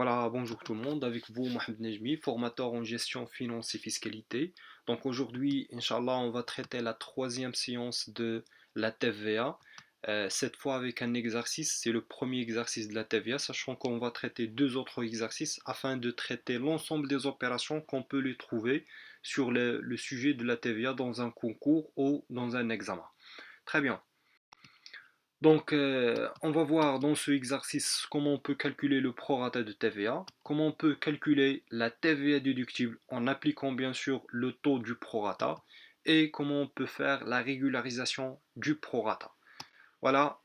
Voilà, bonjour tout le monde, avec vous Mohamed Nejmi, formateur en gestion, finance et fiscalité. Donc aujourd'hui, Inch'Allah, on va traiter la troisième séance de la TVA. Cette fois avec un exercice, c'est le premier exercice de la TVA, sachant qu'on va traiter deux autres exercices afin de traiter l'ensemble des opérations qu'on peut les trouver sur le sujet de la TVA dans un concours ou dans un examen. Très bien. Donc, on va voir dans ce exercice comment on peut calculer le prorata de TVA, comment on peut calculer la TVA déductible en appliquant bien sûr le taux du prorata et comment on peut faire la régularisation du prorata. Voilà,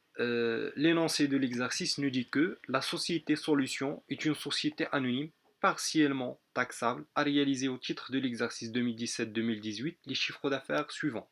l'énoncé de l'exercice nous dit que la société Solution est une société anonyme partiellement taxable à réaliser au titre de l'exercice 2017-2018 les chiffres d'affaires suivants.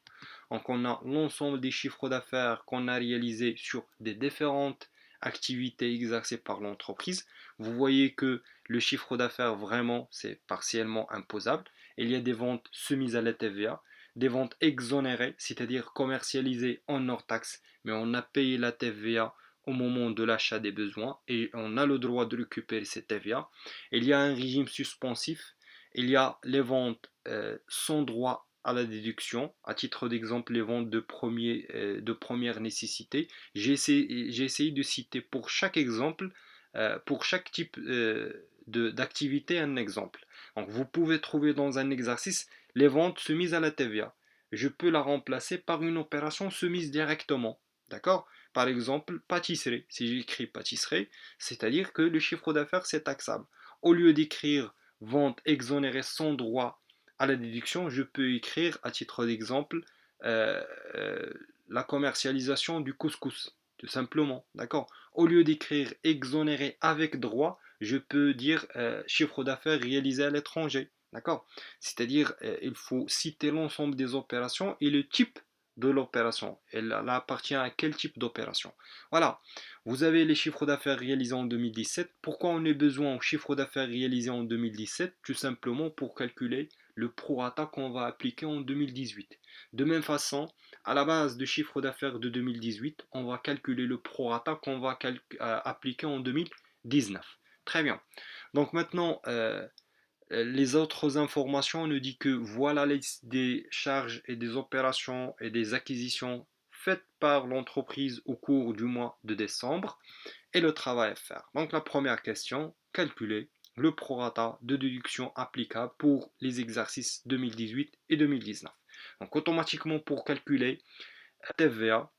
Donc on a l'ensemble des chiffres d'affaires qu'on a réalisés sur des différentes activités exercées par l'entreprise. Vous voyez que le chiffre d'affaires vraiment c'est partiellement imposable. Il y a des ventes soumises à la TVA, des ventes exonérées, c'est-à-dire commercialisées en hors taxe, mais on a payé la TVA au moment de l'achat des besoins et on a le droit de récupérer cette TVA. Il y a un régime suspensif, il y a les ventes sans droit à la déduction. À titre d'exemple, les ventes de première nécessité. J'ai essayé de citer pour chaque exemple, pour chaque type d'activité, un exemple. Donc vous pouvez trouver dans un exercice les ventes soumises à la TVA. Je peux la remplacer par une opération soumise directement. D'accord? Par exemple, pâtisserie. Si j'écris pâtisserie, c'est-à-dire que le chiffre d'affaires c'est taxable. Au lieu d'écrire vente exonérée sans droit à la déduction, je peux écrire à titre d'exemple euh, euh, la commercialisation du couscous, tout simplement. D'accord? Au lieu d'écrire exonéré avec droit, je peux dire chiffre d'affaires réalisé à l'étranger. D'accord? C'est-à-dire, il faut citer l'ensemble des opérations et le type de l'opération. Elle appartient à quel type d'opération. Voilà. Vous avez les chiffres d'affaires réalisés en 2017. Pourquoi on a besoin de chiffres d'affaires réalisés en 2017? Tout simplement pour calculer le prorata qu'on va appliquer en 2018. De même façon, à la base du chiffre d'affaires de 2018, on va calculer le prorata qu'on va appliquer en 2019. Très bien. Donc maintenant, les autres informations nous disent que voilà la liste des charges et des opérations et des acquisitions faites par l'entreprise au cours du mois de décembre et le travail à faire. Donc la première question, calculer le prorata de déduction applicable pour les exercices 2018 et 2019. Donc automatiquement pour calculer la TVA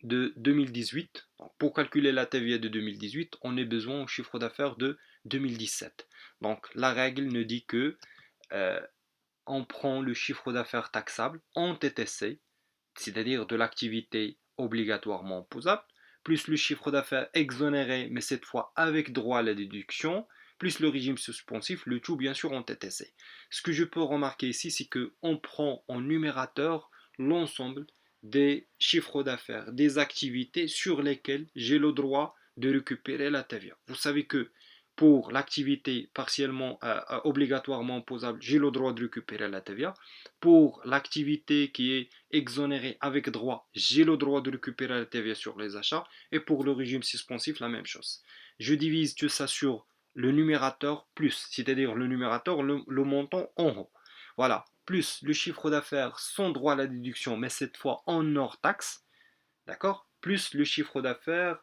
de 2018, donc pour calculer la TVA de 2018, on a besoin au chiffre d'affaires de 2017. Donc la règle nous dit que euh, on prend le chiffre d'affaires taxable en TTC, c'est-à-dire de l'activité obligatoirement imposable, plus le chiffre d'affaires exonéré, mais cette fois avec droit à la déduction, plus le régime suspensif, le tout bien sûr en TTC. Ce que je peux remarquer ici, c'est qu'on prend en numérateur l'ensemble des chiffres d'affaires, des activités sur lesquelles j'ai le droit de récupérer la TVA. Vous savez que pour l'activité partiellement obligatoirement imposable, j'ai le droit de récupérer la TVA. Pour l'activité qui est exonérée avec droit, j'ai le droit de récupérer la TVA sur les achats. Et pour le régime suspensif, la même chose. Je divise tout ça sur le numérateur plus, c'est-à-dire le numérateur, le montant en haut. Voilà, plus le chiffre d'affaires sans droit à la déduction, mais cette fois en hors taxe, d'accord? Plus le chiffre d'affaires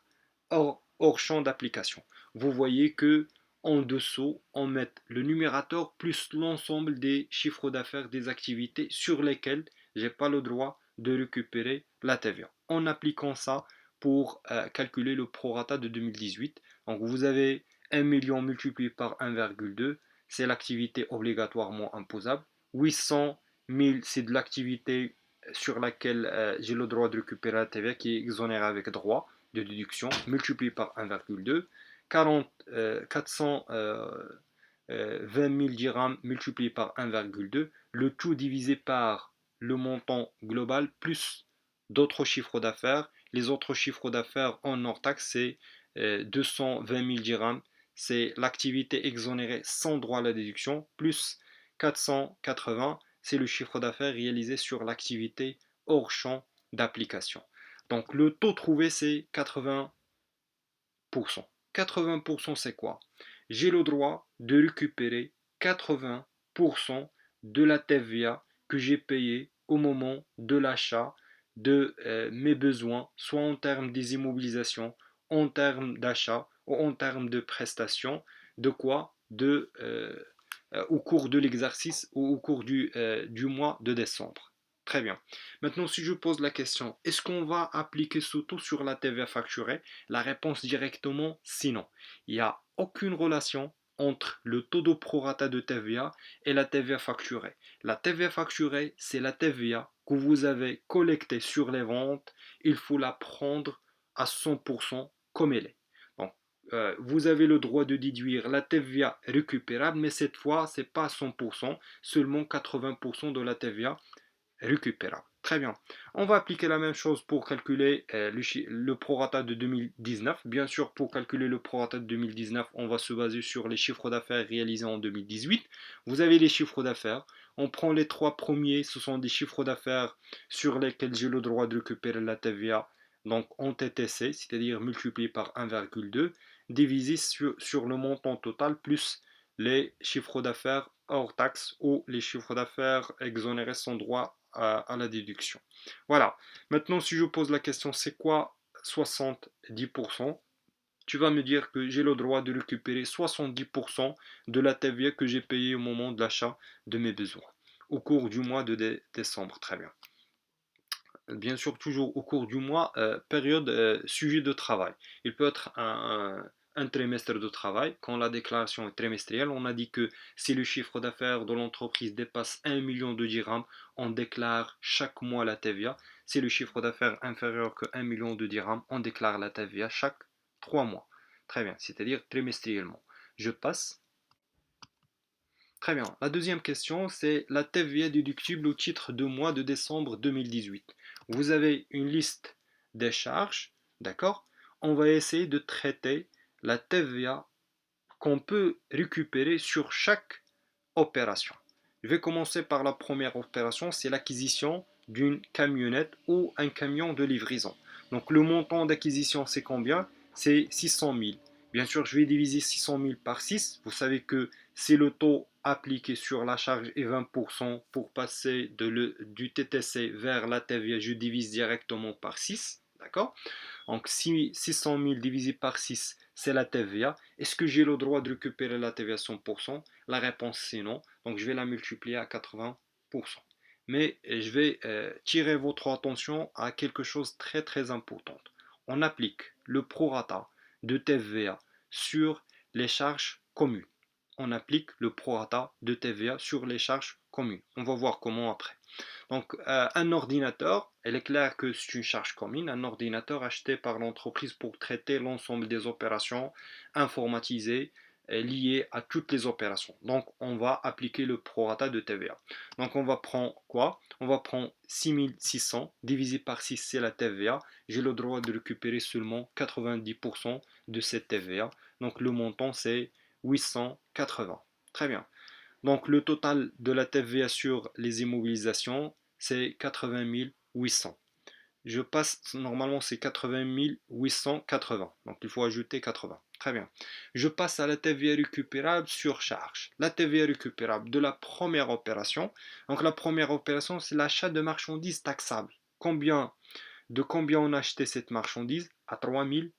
hors champ d'application. Vous voyez que en dessous, on met le numérateur plus l'ensemble des chiffres d'affaires des activités sur lesquelles je n'ai pas le droit de récupérer la TVA. En appliquant ça pour calculer le prorata de 2018. Donc vous avez 1 million multiplié par 1,2, c'est l'activité obligatoirement imposable. 800 000, c'est de l'activité sur laquelle j'ai le droit de récupérer la TVA qui est exonérée avec droit de déduction multiplié par 1,2. 420 000 dirhams multiplié par 1,2, le tout divisé par le montant global plus d'autres chiffres d'affaires. Les autres chiffres d'affaires en hors taxe, c'est 220 000 dirhams, c'est l'activité exonérée sans droit à la déduction, plus 480, c'est le chiffre d'affaires réalisé sur l'activité hors champ d'application. Donc le taux trouvé, c'est 80%. 80% c'est quoi? J'ai le droit de récupérer 80% de la TVA que j'ai payée au moment de l'achat de mes besoins, soit en termes des immobilisations, en termes d'achat ou en termes de prestations. De quoi? Au cours de l'exercice ou au cours du mois de décembre. Très bien. Maintenant, si je pose la question, est-ce qu'on va appliquer ce taux sur la TVA facturée? La réponse directement, sinon. Il n'y a aucune relation entre le taux de prorata de TVA et la TVA facturée. La TVA facturée, c'est la TVA que vous avez collectée sur les ventes. Il faut la prendre à 100% comme elle est. Donc, vous avez le droit de déduire la TVA récupérable, mais cette fois, ce n'est pas 100%, seulement 80% de la TVA récupérable. Très bien. On va appliquer la même chose pour calculer le prorata de 2019. Bien sûr, pour calculer le prorata de 2019, on va se baser sur les chiffres d'affaires réalisés en 2018. Vous avez les chiffres d'affaires. On prend les trois premiers, ce sont des chiffres d'affaires sur lesquels j'ai le droit de récupérer la TVA, donc en TTC, c'est-à-dire multiplié par 1,2, divisé sur le montant total plus les chiffres d'affaires hors taxe ou les chiffres d'affaires exonérés sans droit à la déduction. Voilà. Maintenant, si je pose la question, c'est quoi 70%? Tu vas me dire que j'ai le droit de récupérer 70% de la TVA que j'ai payée au moment de l'achat de mes besoins au cours du mois de décembre. Très bien. Bien sûr, toujours au cours du mois, période sujet de travail. Il peut être un trimestre de travail. Quand la déclaration est trimestrielle, on a dit que si le chiffre d'affaires de l'entreprise dépasse 1 million de dirhams, on déclare chaque mois la TVA. Si le chiffre d'affaires inférieur que 1 million de dirhams, on déclare la TVA chaque 3 mois. Très bien, c'est-à-dire trimestriellement. Je passe. Très bien. La deuxième question, c'est la TVA déductible au titre de mois de décembre 2018. Vous avez une liste des charges, d'accord? On va essayer de traiter la TVA qu'on peut récupérer sur chaque opération. Je vais commencer par la première opération, c'est l'acquisition d'une camionnette ou un camion de livraison. Donc le montant d'acquisition, c'est combien? C'est 600 000. Bien sûr, je vais diviser 600 000 par 6. Vous savez que c'est le taux appliqué sur la charge et 20% pour passer du TTC vers la TVA. Je divise directement par 6. D'accord? Donc, si 600 000 divisé par 6, c'est la TVA. Est-ce que j'ai le droit de récupérer la TVA à 100%? La réponse, c'est non. Donc, je vais la multiplier à 80%. Mais je vais tirer votre attention à quelque chose de très très important. On applique le prorata de TVA sur les charges communes. On applique le prorata de TVA sur les charges communes. On va voir comment après. Donc, un ordinateur, il est clair que c'est une charge commune, un ordinateur acheté par l'entreprise pour traiter l'ensemble des opérations informatisées liées à toutes les opérations. Donc, on va appliquer le prorata de TVA. Donc, on va prendre quoi? On va prendre 6600 divisé par 6, c'est la TVA. J'ai le droit de récupérer seulement 90% de cette TVA. Donc, le montant, c'est 880. Très bien. Donc le total de la TVA sur les immobilisations, c'est 80 800. Je passe, normalement c'est 80 880. Donc il faut ajouter 80. Très bien. Je passe à la TVA récupérable sur charge. La TVA récupérable de la première opération. Donc la première opération, c'est l'achat de marchandises taxables. De combien on a acheté cette marchandise? À 3000,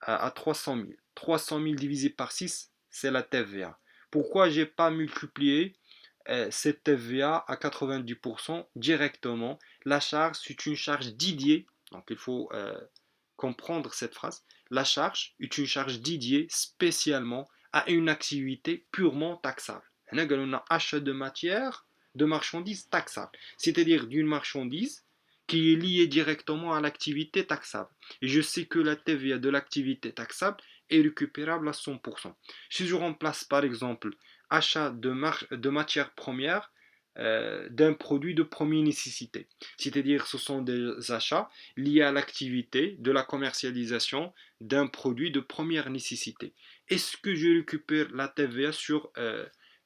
à 300 000. 300 000 divisé par 6, c'est la TVA. Pourquoi j'ai pas multiplié cette TVA à 90% directement? La charge, c'est une charge dédiée. Donc il faut comprendre cette phrase. La charge est une charge dédiée spécialement à une activité purement taxable. On a achat de matière, de marchandises taxables. C'est-à-dire d'une marchandise qui est liée directement à l'activité taxable. Et je sais que la TVA de l'activité taxable est récupérable à 100%. Si je remplace par exemple achat de matières premières d'un produit de première nécessité. C'est-à-dire ce sont des achats liés à l'activité de la commercialisation d'un produit de première nécessité. Est-ce que je récupère la TVA sur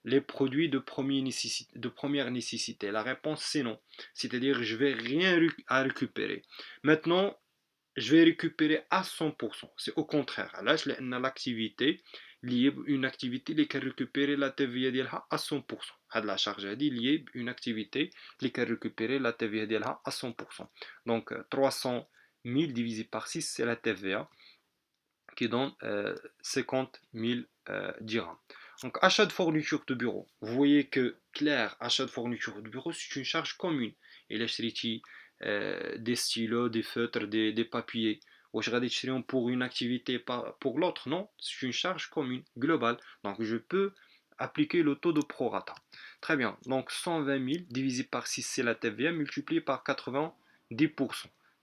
les produits de première nécessité? La réponse c'est non. C'est-à-dire je ne vais rien à récupérer. Maintenant, je vais récupérer à 100%. C'est au contraire. Là, l'activité liée une activité qui peut récupérer la TVA ديالها à 100%. La charge liée une activité qui peut récupérer la TVA ديالها à 100%. Donc 300 000 divisé par 6, c'est la TVA qui donne 50 000 dirhams. Donc achat de fourniture de bureau. Vous voyez que clair, achat de fourniture de bureau, c'est une charge commune. Et là, je des stylos, des feutres, des papiers. Ou je regarde pour une activité, pas pour l'autre. Non, c'est une charge commune, globale. Donc je peux appliquer le taux de prorata. Très bien. Donc 120 000 divisé par 6, c'est la TVA, multiplié par 90%.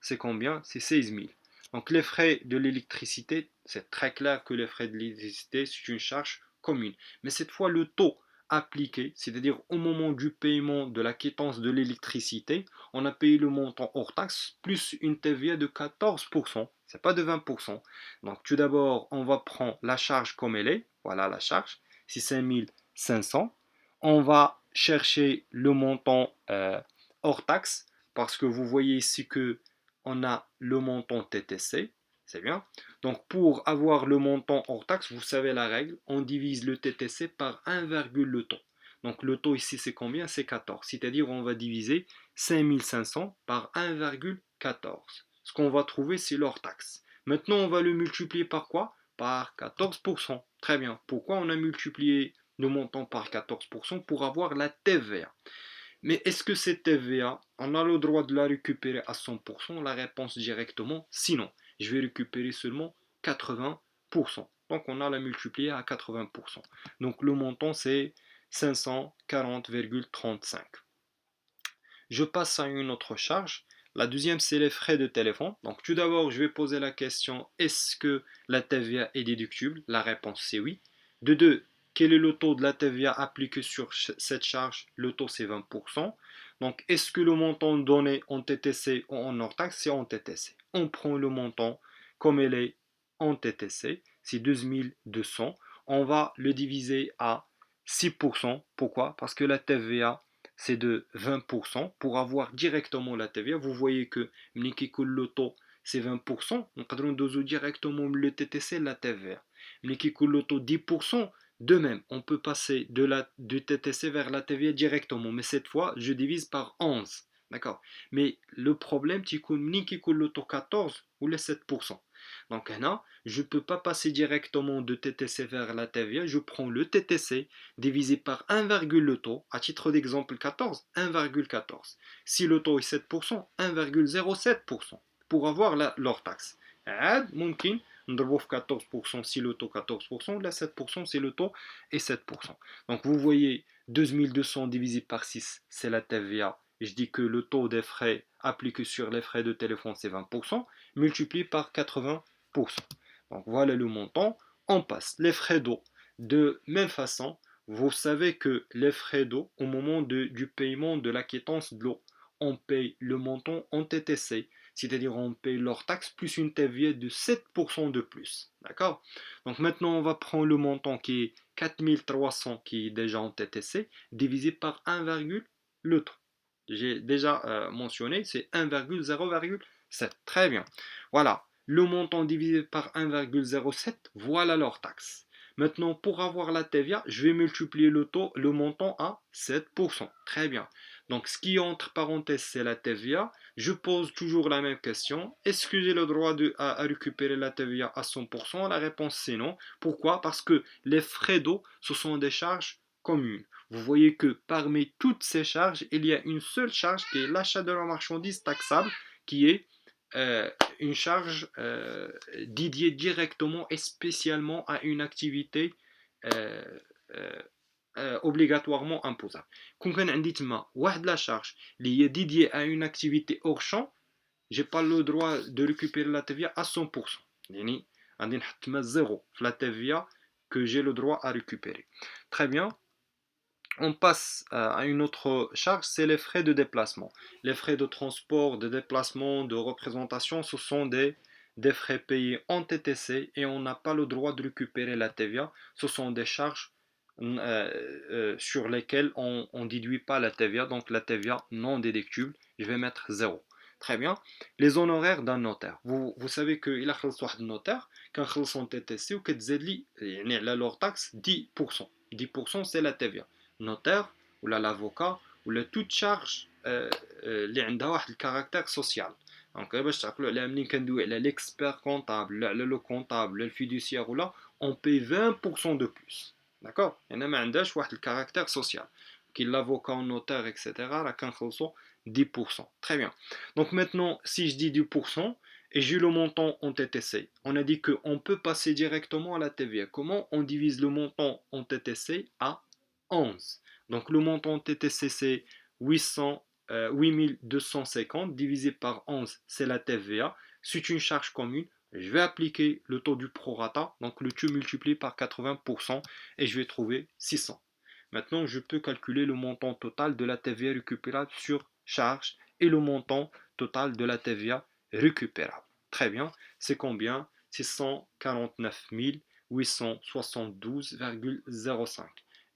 C'est combien? C'est 16 000. Donc les frais de l'électricité, c'est très clair que les frais de l'électricité, c'est une charge commune. Mais cette fois, le taux appliqué, c'est-à-dire au moment du paiement de la quittance de l'électricité, on a payé le montant hors taxe plus une TVA de 14%, c'est pas de 20%. Donc tout d'abord, on va prendre la charge comme elle est, voilà la charge, c'est 5500. On va chercher le montant hors taxe, parce que vous voyez ici que on a le montant TTC, c'est bien. Donc pour avoir le montant hors taxe, vous savez la règle, on divise le TTC par 1, le taux. Donc le taux ici c'est combien? C'est 14. C'est-à-dire on va diviser 5500 par 1,14. Ce qu'on va trouver c'est l'hors taxe. Maintenant on va le multiplier par quoi? Par 14%. Très bien. Pourquoi on a multiplié le montant par 14%? Pour avoir la TVA. Mais est-ce que cette TVA, on a le droit de la récupérer à 100%? La réponse directement, sinon, je vais récupérer seulement 80%. Donc on a la multiplier à 80%. Donc le montant c'est 540,35. Je passe à une autre charge. La deuxième, c'est les frais de téléphone. Donc tout d'abord, je vais poser la question, est-ce que la TVA est déductible? La réponse, c'est oui. De deux, quel est le taux de la TVA appliqué sur cette charge? Le taux, c'est 20%. Donc, est-ce que le montant donné en TTC ou en hors taxe? C'est en TTC. On prend le montant comme il est en TTC, c'est 2200. On va le diviser à 6%. Pourquoi? Parce que la TVA c'est de 20%. Pour avoir directement la TVA, vous voyez que le taux c'est 20%, on peut directement le TTC la TVA. Le taux 10%, de même, on peut passer du TTC vers la TVA directement, mais cette fois, je divise par 11. D'accord. Mais le problème, c'est que le taux 14 ou les 7%. Donc là, je ne peux pas passer directement de TTC vers la TVA, je prends le TTC divisé par 1, le taux, à titre d'exemple 14, 1,14. Si le taux est 7%, 1,07% pour avoir leur taxe. ممكن نضربه في 14% si le taux 14%, là 7% si le taux est 7%. Donc vous voyez 2200 divisé par 6, c'est la TVA. Je dis que le taux des frais appliqué sur les frais de téléphone c'est 20%, multiplié par 80%. Donc voilà le montant. On passe les frais d'eau. De même façon, vous savez que les frais d'eau, au moment du paiement de la quittance de l'eau, on paye le montant en TTC, c'est-à-dire on paye leur taxe plus une TVA de 7% de plus. D'accord? Donc maintenant, on va prendre le montant qui est 4300 qui est déjà en TTC, divisé par 1, le taux. J'ai déjà mentionné, c'est 1,0,7. Très bien. Voilà. Le montant divisé par 1,07, voilà leur taxe. Maintenant, pour avoir la TVA, je vais multiplier le montant à 7%. Très bien. Donc, ce qui est entre parenthèses, c'est la TVA. Je pose toujours la même question. Est-ce que j'ai le droit à récupérer la TVA à 100%? La réponse, c'est non. Pourquoi? Parce que les frais d'eau, ce sont des charges communes. Vous voyez que parmi toutes ces charges, il y a une seule charge qui est l'achat de la marchandise taxable, qui est une charge dédiée directement et spécialement à une activité euh, euh, obligatoirement imposable. Quand on a dit la charge dédiée à une activité hors champ, j'ai pas le droit de récupérer la TVA à 100%. يعني غادي نحط ما zéro la TVA que j'ai le droit à récupérer. Très bien. On passe à une autre charge, c'est les frais de déplacement. Les frais de transport, de déplacement, de représentation, ce sont des frais payés en TTC et on n'a pas le droit de récupérer la TVA. Ce sont des charges sur lesquelles on ne déduit pas la TVA, donc la TVA non déductible, je vais mettre 0. Très bien. Les honoraires d'un notaire. Vous savez qu'il a خلص واحد النوتير كنخلصوا TTC وكتزاد لي يعني على لور taxe 10%. 10% c'est la TVA. Notaire ou l'avocat ou toute charge اللي عندها واحد الكاركتير سوسيال. دونك باش تعقلوا على ملي كندوي على l'expert comptable ولا على لو comptable ولا الفيدوسيير ولا on paye 20% de plus. D'accord? يعني ما عندهاش واحد الكاركتير سوسيال. كي l'avocat ou notaire etc. راه كنخلصوا 10%. Très bien. Donc maintenant, si je dis 10% et j'ai le montant en TTC, on a dit qu'on peut passer directement à la TVA. Comment on divise le montant en TTC à 11? Donc le montant en TTC c'est 8250 divisé par 11, c'est la TVA. C'est une charge commune. Je vais appliquer le taux du prorata, donc le tout multiplié par 80% et je vais trouver 600. Maintenant, je peux calculer le montant total de la TVA récupérable sur charge et le montant total de la TVA récupérable. Très bien, c'est combien? 649 872,05.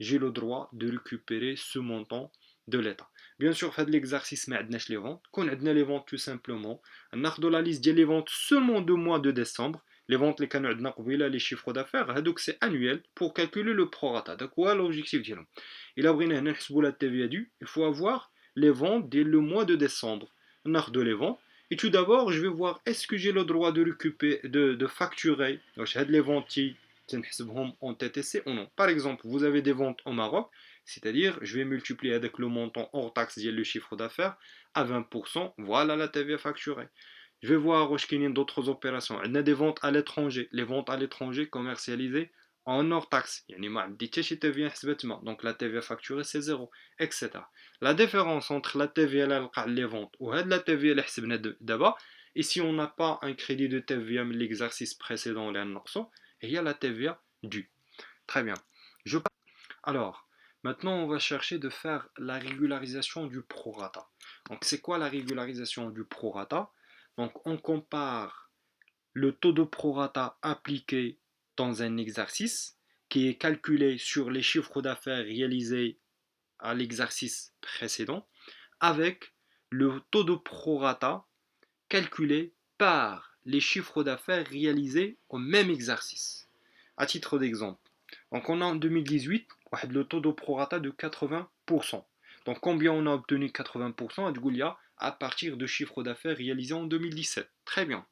J'ai le droit de récupérer ce montant de l'État. Bien sûr, fait l'exercice, mais les ventes. Qu'on a les ventes tout simplement. On a la liste des ventes seulement du mois de décembre. Les ventes, les chiffres d'affaires, donc c'est annuel pour calculer le prorata. Donc, quoi l'objectif? Il a la TVA due. Il faut avoir les ventes dès le mois de décembre. On a de les ventes. Et tout d'abord, je vais voir est-ce que j'ai le droit de récupérer, de facturer les ventes en TTC ou non. Par exemple, vous avez des ventes au Maroc, c'est-à-dire je vais multiplier avec le montant hors taxe le chiffre d'affaires à 20%, voilà la TVA facturée. Je vais voir d'autres opérations. On a des ventes à l'étranger, les ventes à l'étranger commercialisées en hors taxe. Donc la TVA facturée c'est zéro, etc. La différence entre la TVA les ventes ou la TVA d'abord, ici on n'a pas un crédit de TVA mais l'exercice précédent et il y a la TVA due. Très bien. Alors, maintenant on va chercher de faire la régularisation du prorata. Donc c'est quoi la régularisation du prorata? Donc on compare le taux de prorata appliqué dans un exercice qui est calculé sur les chiffres d'affaires réalisés à l'exercice précédent avec le taux de prorata calculé par les chiffres d'affaires réalisés au même exercice. À titre d'exemple, donc on a en 2018 le taux de prorata de 80%. Donc combien on a obtenu 80%? À partir de chiffres d'affaires réalisés en 2017. Très bien.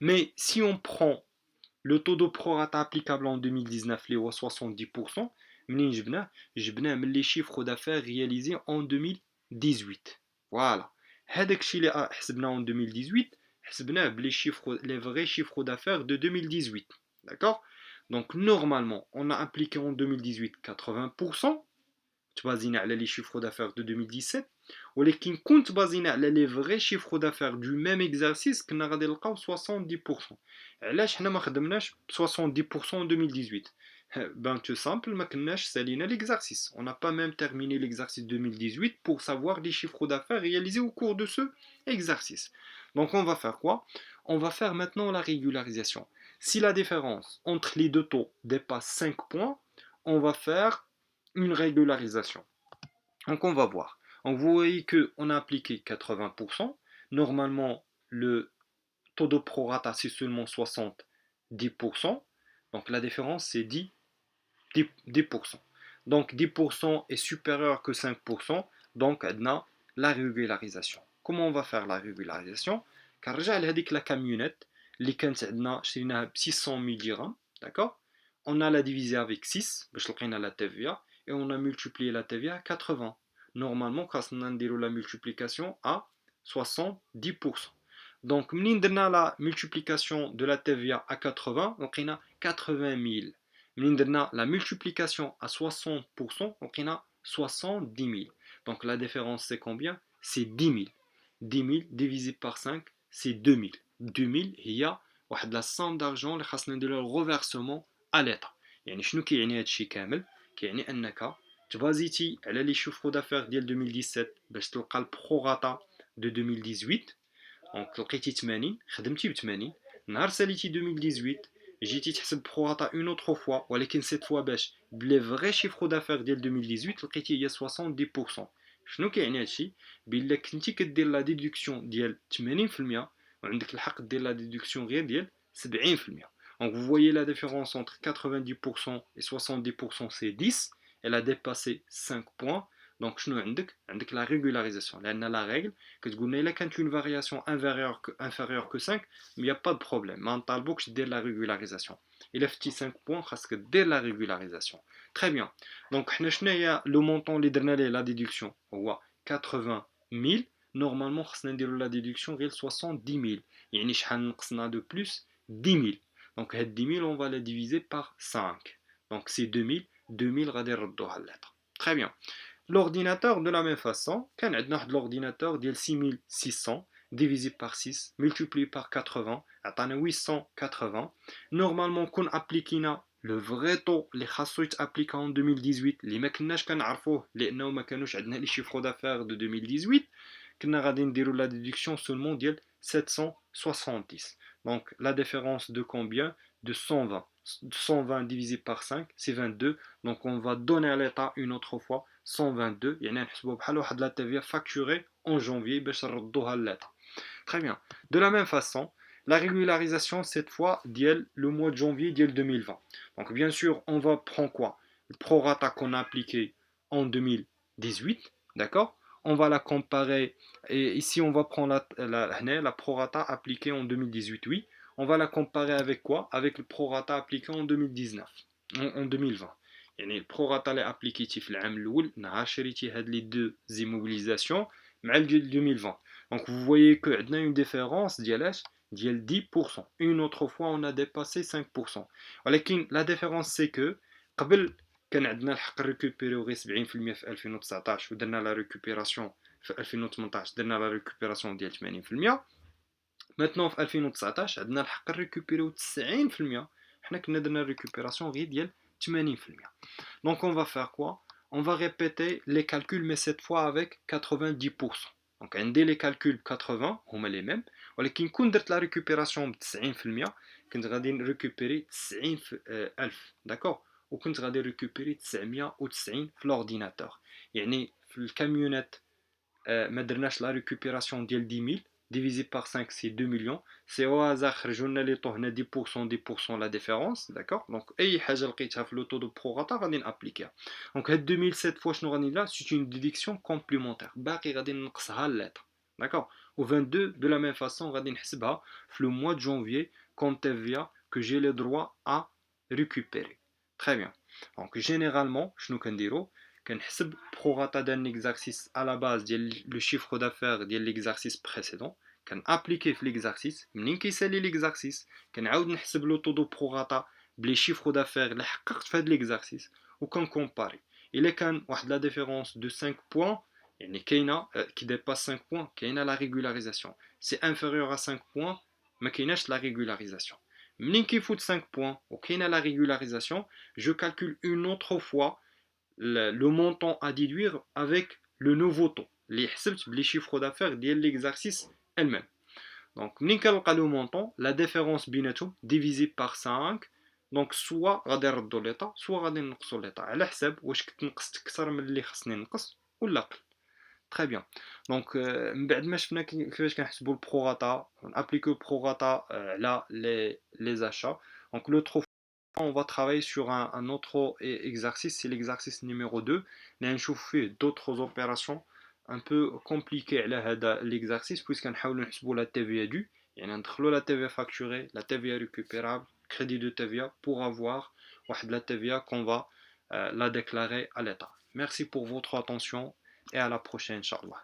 Mais si on prend le taux de prorata applicable en 2019, les 70%, les chiffres d'affaires réalisés en 2018. Voilà. En 2018, les vrais chiffres d'affaires de 2018. D'accord? Donc normalement, on a appliqué en 2018 80%, basé sur les chiffres d'affaires de 2017, ولكن كنت بازينا على les vrais chiffres d'affaires du même exercice كنا غادي نلقاو 70%. علاش حنا ما خدمناش 70% en 2018? Ben tout simple, ما كناش سالينا l'exercice. On n'a pas même terminé l'exercice 2018 pour savoir les chiffres d'affaires réalisés au cours de ce exercice. Donc on va faire quoi? On va faire maintenant la régularisation. Si la différence entre les deux taux dépasse 5 points, on va faire une régularisation. Donc on va voir. Donc vous voyez qu'on a appliqué 80%. Normalement, le taux de prorata, c'est seulement 70%. Donc la différence, c'est 10%. Donc 10% est supérieur que 5%. Donc on a la régularisation. Comment on va faire la régularisation? Car j'ai la camionnette, les a 600 000 dirhams, d'accord? On a la divisé avec 6, on a la TVA, et on a multiplié la TVA à 80. Normalement, quand on a la multiplication à 70%. Donc, on a la multiplication de la TVA à 80, donc on a 80 000. On a la multiplication à 60%, donc on a 70 000. Donc la différence c'est combien? C'est 10 000. 10 000 divisé par 5, c'est 2 000. 2 000 هي واحد la somme d'argent اللي خاصنا نديرو الريفرسمون à l'État. يعني شنو كيعني هادشي كامل؟ كيعني انك تبازيتي على لي شوفرو دافير ديال 2017 باش تلقى البروغاتا دو 2018. دونك لقيتي 80 خدمتي ب 80 نهار ساليتي 2018 جيتي تحسب prorata une autre fois ولكن cette fois باش بلي فغي chiffre d'affaires ديال 2018 لقيتي هي 70%. شنو كيعني هادشي؟ بإلا كنتي كدير لا ديدكسيون ديال 80% وعندك الحق دير لا ديدكسيون غير ديال 70%. Donc vous voyez la différence entre 90% et 70%, c'est 10. Elle a dépassé 5 points. Donc شنو عندك la régularisation. لأن la règle كتقولنا إلا كانت une variation inférieure que 5, il n'y a pas de problème. ما نطالبوكش دير la régularisation. إلا فتي 5 points خاصك دير la régularisation. Très bien. Donc حنا شناهي le montant اللي درنا ليه la déduction هو 80 000. Normalement خصنا نديرو la déduction غير 70 000. يعني شحال نقصنا de plus 10 000. Donc 10 000 on va la diviser par 5. Donc c'est 2000. 2000 غادي نردوها للlettre. Très bien. L'ordinateur de la même façon, كان عندنا واحد l'ordinateur ديال 6600 divisé par 6 multiplié par 80 عطانا 880. Normalement كون ابليكينا لو فري طو اللي خاصو يتابليكا en 2018 اللي ما كناش كنعرفوه لانه ما كانوش عندنا لي شيفرو دافير دو 2018 كنا غادي نديرو لا ديدكسيون سولمون ديال 770. Donc la différence de combien? De 120. 120 divisé par 5, c'est 22. Donc on va donner à l'État une autre fois 122. يعني نحسبوها بحال واحد لا TVA facturée en janvier باش نردوها لل'État. Très bien. De la même façon, la régularisation cette fois ديال le mois de janvier ديال 2020. Donc bien sûr, on va prendre quoi? Le prorata qu'on a appliqué en 2018, d'accord? On va la comparer, et ici on va prendre la prorata appliquée en 2018, oui. On va la comparer avec quoi? Avec le prorata appliqué en 2019, en 2020. يعني البروراتا اللي ابليكيتي في العام الاول نهار شريتي هاد لي دو زيموبيليزاسيون مع ديال 2020. Donc vous voyez que عندنا une différence ديال 10%. Une autre fois on a dépassé 5%. ولكن la différence c'est que قبل كان عندنا الحق ريكوبيريو غير 70% في 2019 ودرنا لا ريكوبيراسيون في 2018 درنا لا ريكوبيراسيون ديال 80%. Maintenant في 2019 عندنا الحق ريكوبيريو 90%. حنا كنا درنا ريكوبيراسيون غير ديال 80%. Donc on va faire quoi? On va répéter les calculs mais cette fois avec 90%. Donc عندي les calculs 80 هما les mêmes ولكن كون درت la récupération ب 90% كنت غادي نريكوبيري 90,000 داكوغ وكنت غادي ريكوبيري 990 في l'ordinateur. يعني في الكاميونات ما درناش la récupération ديال 10 000 divisé par 5 c'est 2 millions. C'est au hasard خرجوا لنا لي طو هنا 10% 10% la différence, d'accord? Donc اي حاجه لقيتها في لو طو دو بروراتا غادي نابليكيها. دونك هاد 2007 fois شنو غادي ندير؟ C'est une déduction complémentaire باقي غادي نقصها للlettre, d'accord? Au 22 de la même façon غادي نحسبها في le mois de janvier comme TVA que j'ai le droit à récupérer. Très bien. Donc généralement شنو كنديرو؟ كنحسب prorata d'un exercice à la base ديال le chiffre d'affaires ديال l'exercice précédent كنابليكي في l'exercice. منين كيسالي l'exercice كنعاود نحسب لو طو دو prorata بلي chiffre d'affaires اللي حققت في هذا l'exercice وكنكومباري. الا كان واحد لا ديفيرونس دو 5 points يعني كاينه كي ديباس 5 points كاينه لا ريغولاريزاسيون. سي انفيريور à 5 points ما كايناش لا ريغولاريزاسيون. منين كيفوت 5 points وكاينه لا ريغولاريزاسيون je calcule une autre fois le montant à déduire avec le nouveau taux اللي حسبت بلي chiffre d'affaires ديال l'exercice elle-même. Donc منين كنلقى le montant la différence بيناتهم divisé par 5. Donc soit غادي نردو ليطا soit غادي نقصو ليطا على حساب واش كنت نقصت اكثر من اللي خصني نقص ولا اقل. Très bien. Donc من بعد ما شفنا كيفاش كنحسبوا البروراتا نابليكو البروراتا على les achats. Donc l'autre on va travailler sur un autre exercice, c'est l'exercice numéro 2. On fait d'autres opérations un peu compliquées à l'exercice, puisqu'on a la TVA due, et on a la TVA facturée, la TVA récupérable, crédit de TVA, pour avoir la TVA qu'on va la déclarer à l'État. Merci pour votre attention et à la prochaine, Inch'Allah.